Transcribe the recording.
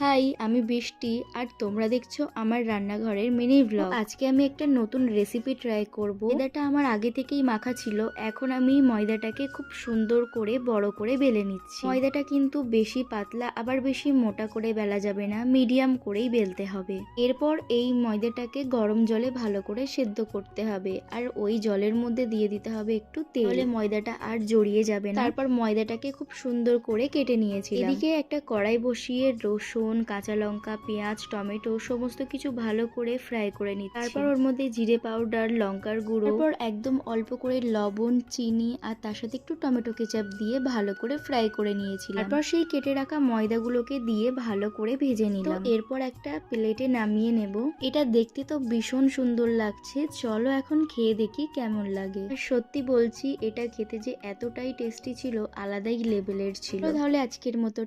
High, আমি বৃষ্টি আর তোমরা দেখছো আমার রান্নাঘরের মিনি ব্লগ। আজকে আমি একটা নতুন রেসিপি ট্রাই করব। ময়দাটা আমার আগে থেকেই মাখা ছিল, এখন আমি ময়দাটাকে খুব সুন্দর করে বড় করে বেলে নিচ্ছি। ময়দাটা কিন্তু বেশি পাতলা আবার বেশি মোটা করে বেলা যাবে না, মিডিয়াম করেই বেলতে হবে। এরপর এই ময়দাটাকে গরম জলে ভালো করে সেদ্ধ করতে হবে, আর ওই জলের মধ্যে দিয়ে দিতে হবে একটু তেল, তাহলে ময়দাটা আর জড়িয়ে যাবে না। তারপর ময়দাটাকে খুব সুন্দর করে কেটে নিয়েছি। এদিকে একটা কড়াই বসিয়ে রসুন, কাঁচা লঙ্কা, পেঁয়াজ, টমেটো সমস্ত কিছু ভালো করে ফ্রাই করে নিচ্ছি। তারপর ওর মধ্যে জিরে পাউডার, লঙ্কার গুঁড়ো, তারপর একদম অল্প করে লবণ, চিনি আর তার সাথে একটু টমেটো কেচাপ দিয়ে ভালো করে ফ্রাই করে নিয়েছিলাম। তারপর সেই কেটে রাখা ময়দাগুলোকে দিয়ে ভালো করে ভেজে নিলাম। তো এরপর একটা প্লেটে নামিয়ে নেব। এটা দেখতে তো ভীষণ সুন্দর লাগছে, চলো এখন খেয়ে দেখি কেমন লাগে। সত্যি বলছি, এটা খেতে যে এতটাই টেস্টি ছিল, আলাদাই লেভেলের ছিল। তাহলে আজকের মতো